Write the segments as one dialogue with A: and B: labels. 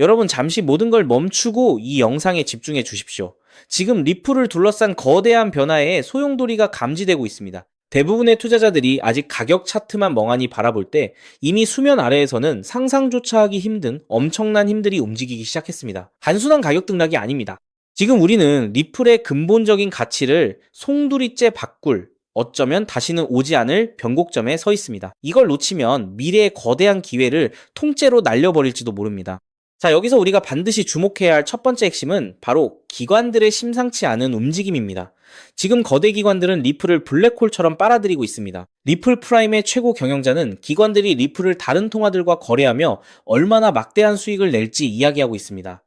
A: 여러분 잠시 모든 걸 멈추고 이 영상에 집중해 주십시오. 지금 리플을 둘러싼 거대한 변화에 소용돌이가 감지되고 있습니다. 대부분의 투자자들이 아직 가격 차트만 멍하니 바라볼 때 이미 수면 아래에서는 상상조차 하기 힘든 엄청난 힘들이 움직이기 시작했습니다. 단순한 가격 등락이 아닙니다. 지금 우리는 리플의 근본적인 가치를 송두리째 바꿀, 어쩌면 다시는 오지 않을 변곡점에 서 있습니다. 이걸 놓치면 미래의 거대한 기회를 통째로 날려버릴지도 모릅니다. 자, 여기서 우리가 반드시 주목해야 할 첫 번째 핵심은 바로 기관들의 심상치 않은 움직임입니다. 지금 거대 기관들은 리플을 블랙홀처럼 빨아들이고 있습니다. 리플 프라임의 최고 경영자는 기관들이 리플을 다른 통화들과 거래하며 얼마나 막대한 수익을 낼지 이야기하고 있습니다.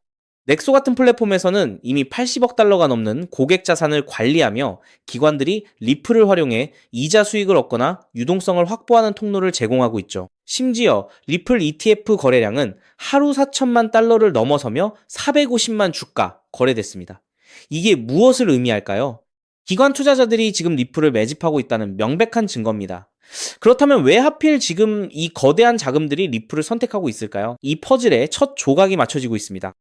A: 넥소 같은 플랫폼에서는 이미 80억 달러가 넘는 고객 자산을 관리하며 기관들이 리플을 활용해 이자 수익을 얻거나 유동성을 확보하는 통로를 제공하고 있죠. 심지어 리플 ETF 거래량은 하루 4천만 달러를 넘어서며 450만 주가 거래됐습니다. 이게 무엇을 의미할까요? 기관 투자자들이 지금 리플을 매집하고 있다는 명백한 증거입니다. 그렇다면 왜 하필 지금 이 거대한 자금들이 리플을 선택하고 있을까요? 이 퍼즐의 첫 조각이 맞춰지고 있습니다.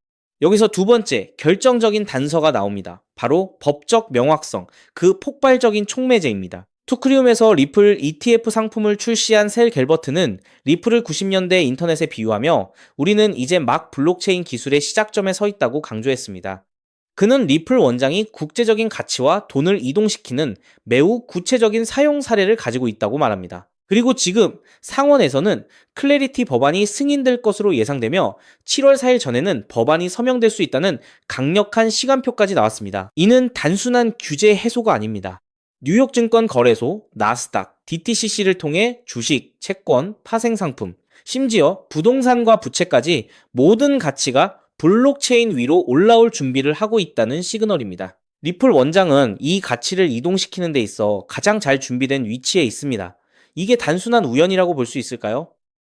A: 여기서 두 번째, 결정적인 단서가 나옵니다. 바로 법적 명확성, 그 폭발적인 촉매제입니다. 투크리움에서 리플 ETF 상품을 출시한 셀 갤버트는 리플을 90년대 인터넷에 비유하며 우리는 이제 막 블록체인 기술의 시작점에 서 있다고 강조했습니다. 그는 리플 원장이 국제적인 가치와 돈을 이동시키는 매우 구체적인 사용 사례를 가지고 있다고 말합니다. 그리고 지금 상원에서는 클래리티 법안이 승인될 것으로 예상되며 7월 4일 전에는 법안이 서명될 수 있다는 강력한 시간표까지 나왔습니다. 이는 단순한 규제 해소가 아닙니다. 뉴욕증권 거래소, 나스닥, DTCC를 통해 주식, 채권, 파생상품, 심지어 부동산과 부채까지 모든 가치가 블록체인 위로 올라올 준비를 하고 있다는 시그널입니다. 리플 원장은 이 가치를 이동시키는 데 있어 가장 잘 준비된 위치에 있습니다. 이게 단순한 우연이라고 볼 수 있을까요?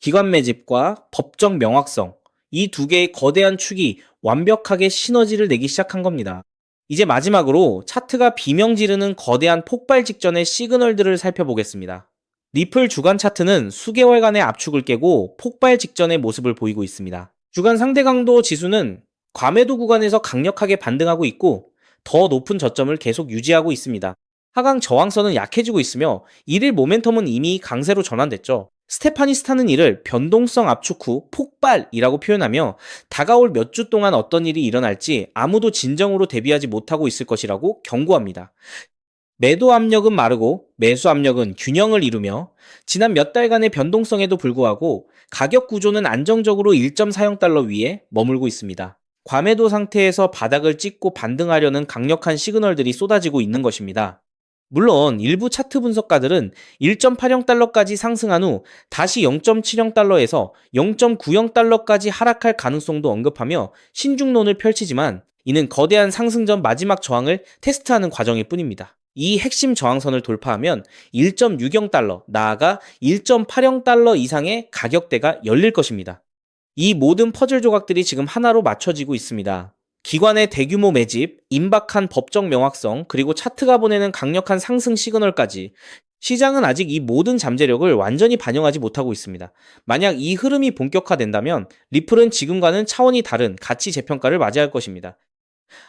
A: 기관 매집과 법적 명확성, 이 두 개의 거대한 축이 완벽하게 시너지를 내기 시작한 겁니다. 이제 마지막으로 차트가 비명 지르는 거대한 폭발 직전의 시그널들을 살펴보겠습니다. 리플 주간 차트는 수개월간의 압축을 깨고 폭발 직전의 모습을 보이고 있습니다. 주간 상대 강도 지수는 과매도 구간에서 강력하게 반등하고 있고 더 높은 저점을 계속 유지하고 있습니다. 하강 저항선은 약해지고 있으며 일일 모멘텀은 이미 강세로 전환됐죠. 스테파니스타는 이를 변동성 압축 후 폭발이라고 표현하며 다가올 몇 주 동안 어떤 일이 일어날지 아무도 진정으로 대비하지 못하고 있을 것이라고 경고합니다. 매도 압력은 마르고 매수 압력은 균형을 이루며 지난 몇 달간의 변동성에도 불구하고 가격 구조는 안정적으로 1.40달러 위에 머물고 있습니다. 과매도 상태에서 바닥을 찍고 반등하려는 강력한 시그널들이 쏟아지고 있는 것입니다. 물론 일부 차트 분석가들은 1.80달러까지 상승한 후 다시 0.70달러에서 0.90달러까지 하락할 가능성도 언급하며 신중론을 펼치지만 이는 거대한 상승 전 마지막 저항을 테스트하는 과정일 뿐입니다. 이 핵심 저항선을 돌파하면 1.60달러, 나아가 1.80달러 이상의 가격대가 열릴 것입니다. 이 모든 퍼즐 조각들이 지금 하나로 맞춰지고 있습니다. 기관의 대규모 매집, 임박한 법적 명확성, 그리고 차트가 보내는 강력한 상승 시그널까지 시장은 아직 이 모든 잠재력을 완전히 반영하지 못하고 있습니다. 만약 이 흐름이 본격화된다면 리플은 지금과는 차원이 다른 가치 재평가를 맞이할 것입니다.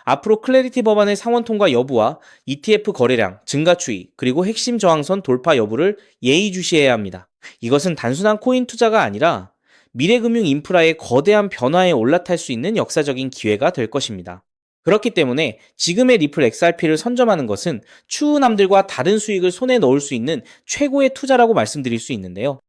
A: 앞으로 클래리티 법안의 상원 통과 여부와 ETF 거래량, 증가 추이, 그리고 핵심 저항선 돌파 여부를 예의주시해야 합니다. 이것은 단순한 코인 투자가 아니라 미래금융 인프라의 거대한 변화에 올라탈 수 있는 역사적인 기회가 될 것입니다. 그렇기 때문에 지금의 리플 XRP를 선점하는 것은 추후 남들과 다른 수익을 손에 넣을 수 있는 최고의 투자라고 말씀드릴 수 있는데요.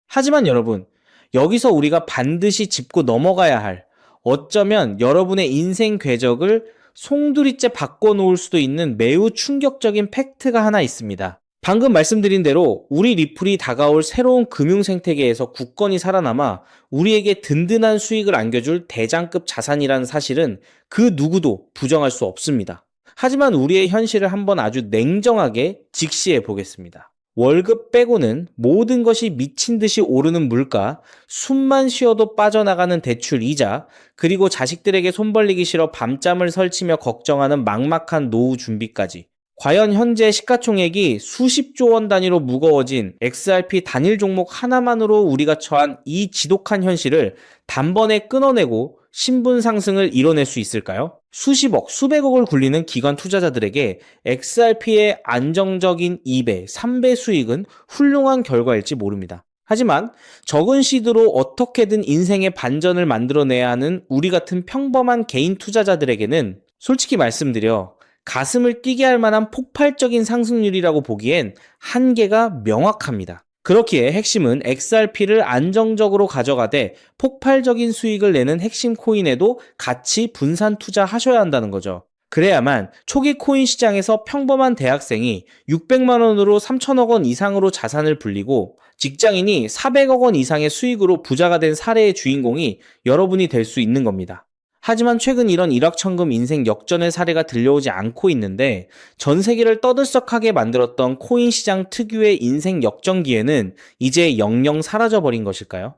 A: 하지만 여러분, 여기서 우리가 반드시 짚고 넘어가야 할, 어쩌면 여러분의 인생 궤적을 송두리째 바꿔놓을 수도 있는 매우 충격적인 팩트가 하나 있습니다. 방금 말씀드린 대로 우리 리플이 다가올 새로운 금융 생태계에서 굳건히 살아남아 우리에게 든든한 수익을 안겨줄 대장급 자산이라는 사실은 그 누구도 부정할 수 없습니다. 하지만 우리의 현실을 한번 아주 냉정하게 직시해 보겠습니다. 월급 빼고는 모든 것이 미친 듯이 오르는 물가, 숨만 쉬어도 빠져나가는 대출 이자, 그리고 자식들에게 손 벌리기 싫어 밤잠을 설치며 걱정하는 막막한 노후 준비까지. 과연 현재 시가총액이 수십조 원 단위로 무거워진 XRP 단일 종목 하나만으로 우리가 처한 이 지독한 현실을 단번에 끊어내고 신분 상승을 이뤄낼 수 있을까요? 수십억, 수백억을 굴리는 기관 투자자들에게 XRP의 안정적인 2배, 3배 수익은 훌륭한 결과일지 모릅니다. 하지만 적은 시드로 어떻게든 인생의 반전을 만들어내야 하는 우리 같은 평범한 개인 투자자들에게는 솔직히 말씀드려 가슴을 뛰게 할 만한 폭발적인 상승률이라고 보기엔 한계가 명확합니다. 그렇기에 핵심은 XRP를 안정적으로 가져가되 폭발적인 수익을 내는 핵심 코인에도 같이 분산 투자하셔야 한다는 거죠. 그래야만 초기 코인 시장에서 평범한 대학생이 600만 원으로 3천억 원 이상으로 자산을 불리고 직장인이 400억 원 이상의 수익으로 부자가 된 사례의 주인공이 여러분이 될 수 있는 겁니다. 하지만 최근 이런 일확천금 인생 역전의 사례가 들려오지 않고 있는데 전 세계를 떠들썩하게 만들었던 코인 시장 특유의 인생 역전 기회는 이제 영영 사라져버린 것일까요?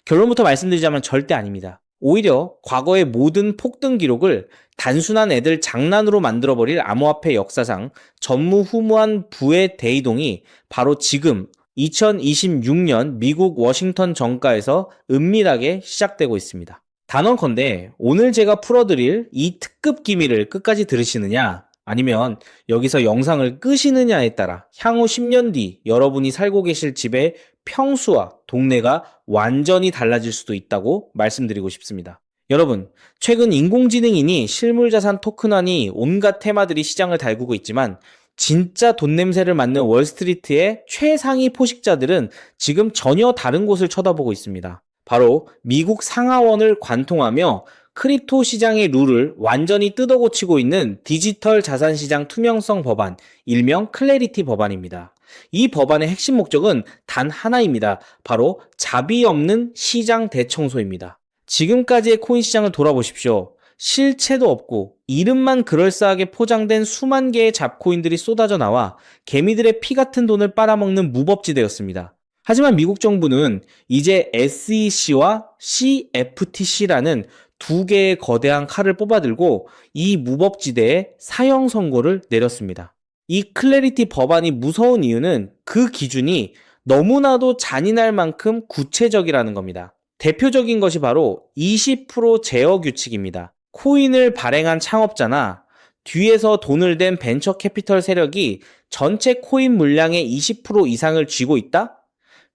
A: 결론부터 말씀드리자면 절대 아닙니다. 오히려 과거의 모든 폭등 기록을 단순한 애들 장난으로 만들어버릴 암호화폐 역사상 전무후무한 부의 대이동이 바로 지금 2026년 미국 워싱턴 정가에서 은밀하게 시작되고 있습니다. 단언컨대 오늘 제가 풀어드릴 이 특급 기밀을 끝까지 들으시느냐 아니면 여기서 영상을 끄시느냐에 따라 향후 10년 뒤 여러분이 살고 계실 집의 평수와 동네가 완전히 달라질 수도 있다고 말씀드리고 싶습니다. 여러분, 최근 인공지능이니 실물자산 토큰화니 온갖 테마들이 시장을 달구고 있지만 진짜 돈 냄새를 맡는 월스트리트의 최상위 포식자들은 지금 전혀 다른 곳을 쳐다보고 있습니다. 바로 미국 상하원을 관통하며 크립토 시장의 룰을 완전히 뜯어고치고 있는 디지털 자산시장 투명성 법안, 일명 클래리티 법안입니다. 이 법안의 핵심 목적은 단 하나입니다. 바로 자비 없는 시장 대청소입니다. 지금까지의 코인 시장을 돌아보십시오. 실체도 없고 이름만 그럴싸하게 포장된 수만 개의 잡코인들이 쏟아져 나와 개미들의 피 같은 돈을 빨아먹는 무법지대였습니다. 하지만 미국 정부는 이제 SEC와 CFTC라는 두 개의 거대한 칼을 뽑아들고 이 무법지대에 사형 선고를 내렸습니다. 이 클래리티 법안이 무서운 이유는 그 기준이 너무나도 잔인할 만큼 구체적이라는 겁니다. 대표적인 것이 바로 20% 제어 규칙입니다. 코인을 발행한 창업자나 뒤에서 돈을 댄 벤처 캐피털 세력이 전체 코인 물량의 20% 이상을 쥐고 있다?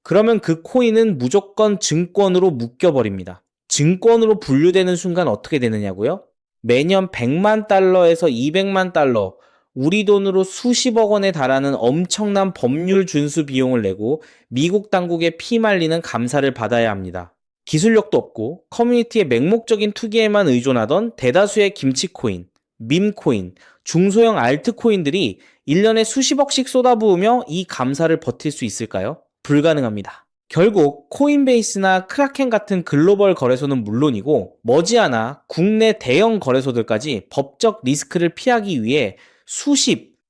A: 그러면 그 코인은 무조건 증권으로 묶여버립니다. 증권으로 분류되는 순간 어떻게 되느냐고요? 매년 100만 달러에서 200만 달러, 우리 돈으로 수십억 원에 달하는 엄청난 법률 준수 비용을 내고 미국 당국에 피말리는 감사를 받아야 합니다. 기술력도 없고 커뮤니티의 맹목적인 투기에만 의존하던 대다수의 김치코인, 밈코인, 중소형 알트코인들이 1년에 수십억씩 쏟아부으며 이 감사를 버틸 수 있을까요? 불가능합니다. 결국 코인베이스나 크라켄 같은 글로벌 거래소는 물론이고 머지않아 국내 대형 거래소들까지 법적 리스크를 피하기 위해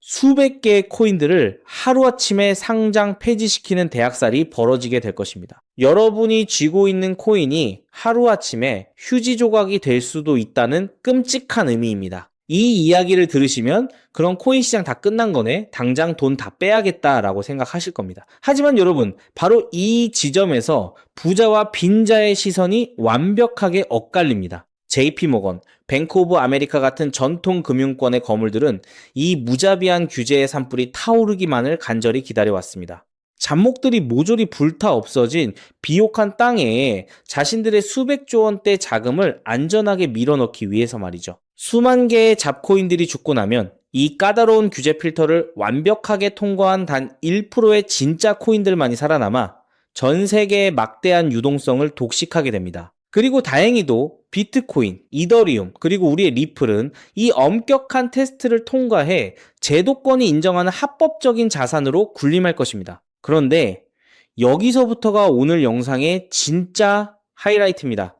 A: 수백 개의 코인들을 하루아침에 상장 폐지시키는 대학살이 벌어지게 될 것입니다. 여러분이 쥐고 있는 코인이 하루아침에 휴지 조각이 될 수도 있다는 끔찍한 의미입니다. 이 이야기를 들으시면 그런 코인 시장 다 끝난 거네, 당장 돈 다 빼야겠다라고 생각하실 겁니다. 하지만 여러분, 바로 이 지점에서 부자와 빈자의 시선이 완벽하게 엇갈립니다. JP모건, 뱅크 오브 아메리카 같은 전통 금융권의 거물들은 이 무자비한 규제의 산불이 타오르기만을 간절히 기다려왔습니다. 잡목들이 모조리 불타 없어진 비옥한 땅에 자신들의 수백조 원대 자금을 안전하게 밀어넣기 위해서 말이죠. 수만 개의 잡코인들이 죽고 나면 이 까다로운 규제 필터를 완벽하게 통과한 단 1%의 진짜 코인들만이 살아남아 전 세계의 막대한 유동성을 독식하게 됩니다. 그리고 다행히도 비트코인, 이더리움, 그리고 우리의 리플은 이 엄격한 테스트를 통과해 제도권이 인정하는 합법적인 자산으로 군림할 것입니다. 그런데 여기서부터가 오늘 영상의 진짜 하이라이트입니다.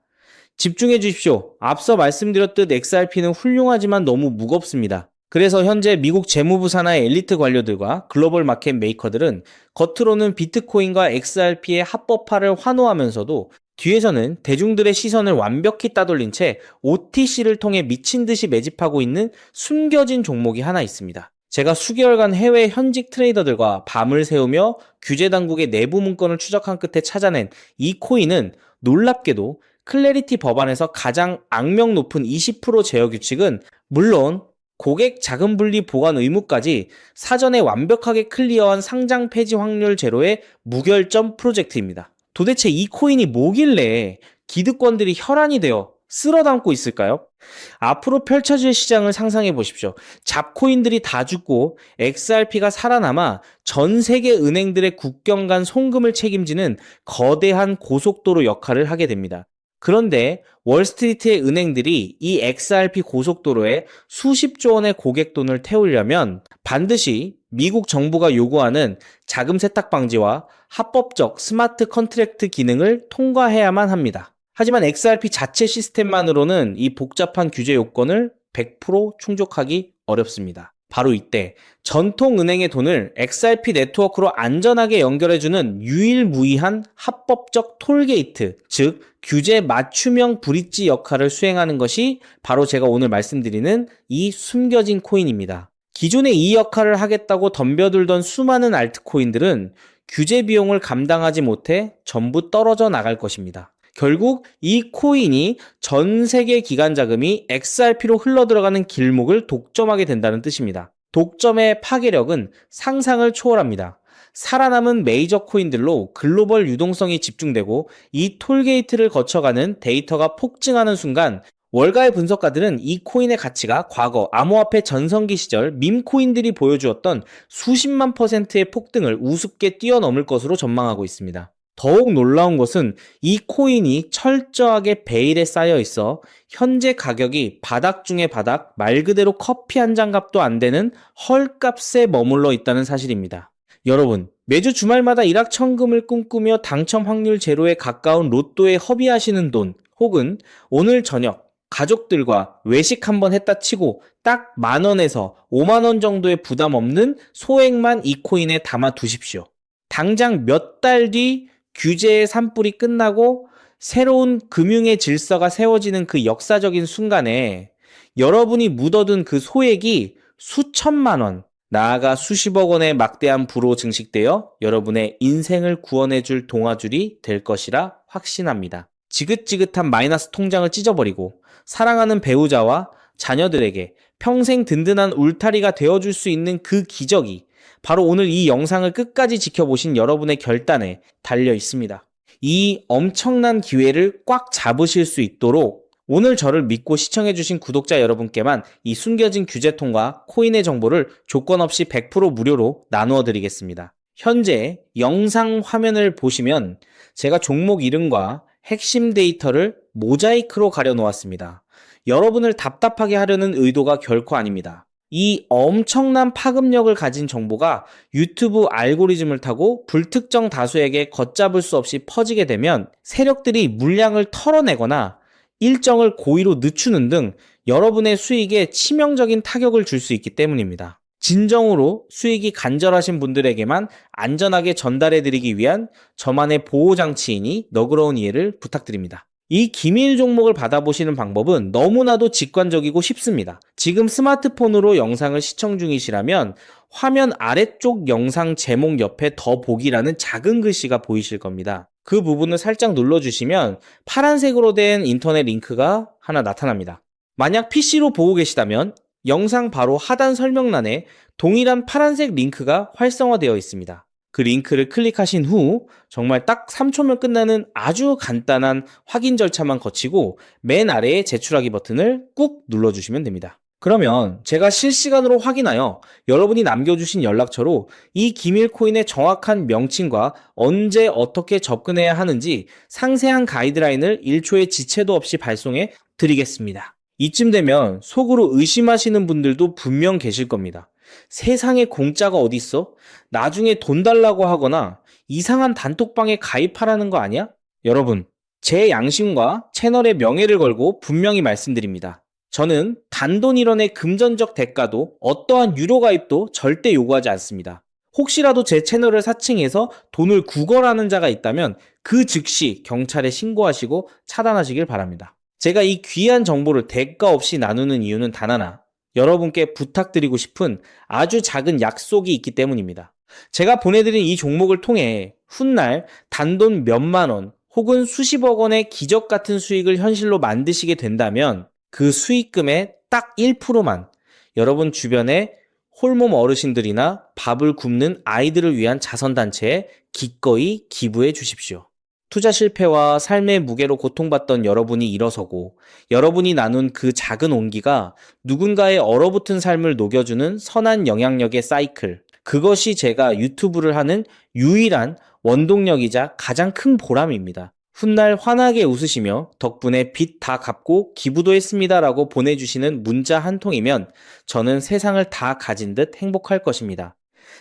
A: 집중해 주십시오. 앞서 말씀드렸듯 XRP는 훌륭하지만 너무 무겁습니다. 그래서 현재 미국 재무부 산하의 엘리트 관료들과 글로벌 마켓 메이커들은 겉으로는 비트코인과 XRP의 합법화를 환호하면서도 뒤에서는 대중들의 시선을 완벽히 따돌린 채 OTC를 통해 미친 듯이 매집하고 있는 숨겨진 종목이 하나 있습니다. 제가 수개월간 해외 현직 트레이더들과 밤을 새우며 규제 당국의 내부 문건을 추적한 끝에 찾아낸 이 코인은 놀랍게도 클래리티 법안에서 가장 악명 높은 20% 제어 규칙은 물론 고객 자금 분리 보관 의무까지 사전에 완벽하게 클리어한 상장 폐지 확률 제로의 무결점 프로젝트입니다. 도대체 이 코인이 뭐길래 기득권들이 혈안이 되어 쓸어 담고 있을까요? 앞으로 펼쳐질 시장을 상상해 보십시오. 잡코인들이 다 죽고 XRP가 살아남아 전 세계 은행들의 국경 간 송금을 책임지는 거대한 고속도로 역할을 하게 됩니다. 그런데 월스트리트의 은행들이 이 XRP 고속도로에 수십조 원의 고객 돈을 태우려면 반드시 미국 정부가 요구하는 자금 세탁 방지와 합법적 스마트 컨트랙트 기능을 통과해야만 합니다. 하지만 XRP 자체 시스템만으로는 이 복잡한 규제 요건을 100% 충족하기 어렵습니다. 바로 이때 전통은행의 돈을 XRP 네트워크로 안전하게 연결해주는 유일무이한 합법적 톨게이트, 즉 규제 맞춤형 브릿지 역할을 수행하는 것이 바로 제가 오늘 말씀드리는 이 숨겨진 코인입니다. 기존에 이 역할을 하겠다고 덤벼들던 수많은 알트코인들은 규제 비용을 감당하지 못해 전부 떨어져 나갈 것입니다. 결국 이 코인이 전 세계 기관 자금이 XRP로 흘러들어가는 길목을 독점하게 된다는 뜻입니다. 독점의 파괴력은 상상을 초월합니다. 살아남은 메이저 코인들로 글로벌 유동성이 집중되고 이 톨게이트를 거쳐가는 데이터가 폭증하는 순간 월가의 분석가들은 이 코인의 가치가 과거 암호화폐 전성기 시절 밈코인들이 보여주었던 수십만 %의 폭등을 우습게 뛰어넘을 것으로 전망하고 있습니다. 더욱 놀라운 것은 이 코인이 철저하게 베일에 쌓여 있어 현재 가격이 바닥 중의 바닥, 말 그대로 커피 한 잔 값도 안 되는 헐값에 머물러 있다는 사실입니다. 여러분, 매주 주말마다 일확천금을 꿈꾸며 당첨 확률 제로에 가까운 로또에 허비하시는 돈, 혹은 오늘 저녁 가족들과 외식 한번 했다 치고 딱 10,000원에서 50,000원 정도의 부담 없는 소액만 이 코인에 담아 두십시오. 당장 몇 달 뒤 규제의 산불이 끝나고 새로운 금융의 질서가 세워지는 그 역사적인 순간에 여러분이 묻어둔 그 소액이 수천만 원, 나아가 수십억 원의 막대한 부로 증식되어 여러분의 인생을 구원해줄 동아줄이 될 것이라 확신합니다. 지긋지긋한 마이너스 통장을 찢어버리고 사랑하는 배우자와 자녀들에게 평생 든든한 울타리가 되어줄 수 있는 그 기적이 바로 오늘 이 영상을 끝까지 지켜보신 여러분의 결단에 달려 있습니다. 이 엄청난 기회를 꽉 잡으실 수 있도록 오늘 저를 믿고 시청해주신 구독자 여러분께만 이 숨겨진 규제통과 코인의 정보를 조건 없이 100% 무료로 나누어 드리겠습니다. 현재 영상 화면을 보시면 제가 종목 이름과 핵심 데이터를 모자이크로 가려 놓았습니다. 여러분을 답답하게 하려는 의도가 결코 아닙니다. 이 엄청난 파급력을 가진 정보가 유튜브 알고리즘을 타고 불특정 다수에게 걷잡을 수 없이 퍼지게 되면 세력들이 물량을 털어내거나 일정을 고의로 늦추는 등 여러분의 수익에 치명적인 타격을 줄 수 있기 때문입니다. 진정으로 수익이 간절하신 분들에게만 안전하게 전달해드리기 위한 저만의 보호장치이니 너그러운 이해를 부탁드립니다. 이 기밀 종목을 받아보시는 방법은 너무나도 직관적이고 쉽습니다. 지금 스마트폰으로 영상을 시청 중이시라면 화면 아래쪽 영상 제목 옆에 더 보기라는 작은 글씨가 보이실 겁니다. 그 부분을 살짝 눌러주시면 파란색으로 된 인터넷 링크가 하나 나타납니다. 만약 PC로 보고 계시다면 영상 바로 하단 설명란에 동일한 파란색 링크가 활성화되어 있습니다. 그 링크를 클릭하신 후 정말 딱 3초면 끝나는 아주 간단한 확인 절차만 거치고 맨 아래에 제출하기 버튼을 꾹 눌러주시면 됩니다. 그러면 제가 실시간으로 확인하여 여러분이 남겨주신 연락처로 이 기밀 코인의 정확한 명칭과 언제 어떻게 접근해야 하는지 상세한 가이드라인을 1초의 지체도 없이 발송해 드리겠습니다. 이쯤 되면 속으로 의심하시는 분들도 분명 계실 겁니다. 세상에 공짜가 어딨어? 나중에 돈 달라고 하거나 이상한 단톡방에 가입하라는 거 아니야? 여러분, 제 양심과 채널의 명예를 걸고 분명히 말씀드립니다. 저는 단돈 1원의 금전적 대가도 어떠한 유료 가입도 절대 요구하지 않습니다. 혹시라도 제 채널을 사칭해서 돈을 구걸하는 자가 있다면 그 즉시 경찰에 신고하시고 차단하시길 바랍니다. 제가 이 귀한 정보를 대가 없이 나누는 이유는 단 하나, 여러분께 부탁드리고 싶은 아주 작은 약속이 있기 때문입니다. 제가 보내드린 이 종목을 통해 훗날 단돈 몇만 원 혹은 수십억 원의 기적 같은 수익을 현실로 만드시게 된다면 그 수익금의 딱 1%만 여러분 주변에 홀몸 어르신들이나 밥을 굶는 아이들을 위한 자선단체에 기꺼이 기부해 주십시오. 투자 실패와 삶의 무게로 고통받던 여러분이 일어서고 여러분이 나눈 그 작은 온기가 누군가의 얼어붙은 삶을 녹여주는 선한 영향력의 사이클. 그것이 제가 유튜브를 하는 유일한 원동력이자 가장 큰 보람입니다. 훗날 환하게 웃으시며 덕분에 빚 다 갚고 기부도 했습니다 라고 보내주시는 문자 한 통이면 저는 세상을 다 가진 듯 행복할 것입니다.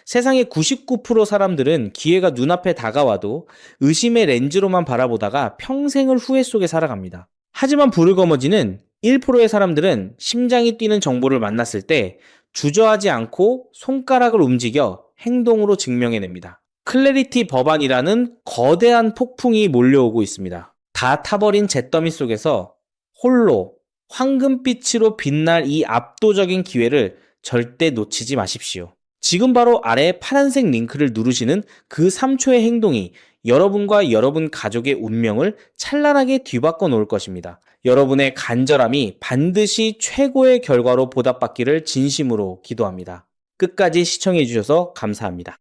A: 세상의 99% 사람들은 기회가 눈앞에 다가와도 의심의 렌즈로만 바라보다가 평생을 후회 속에 살아갑니다. 하지만 부르거머지는 1%의 사람들은 심장이 뛰는 정보를 만났을 때 주저하지 않고 손가락을 움직여 행동으로 증명해냅니다. 클래리티 법안이라는 거대한 폭풍이 몰려오고 있습니다. 다 타버린 잿더미 속에서 홀로 황금빛으로 빛날 이 압도적인 기회를 절대 놓치지 마십시오. 지금 바로 아래 파란색 링크를 누르시는 그 3초의 행동이 여러분과 여러분 가족의 운명을 찬란하게 뒤바꿔 놓을 것입니다. 여러분의 간절함이 반드시 최고의 결과로 보답받기를 진심으로 기도합니다. 끝까지 시청해 주셔서 감사합니다.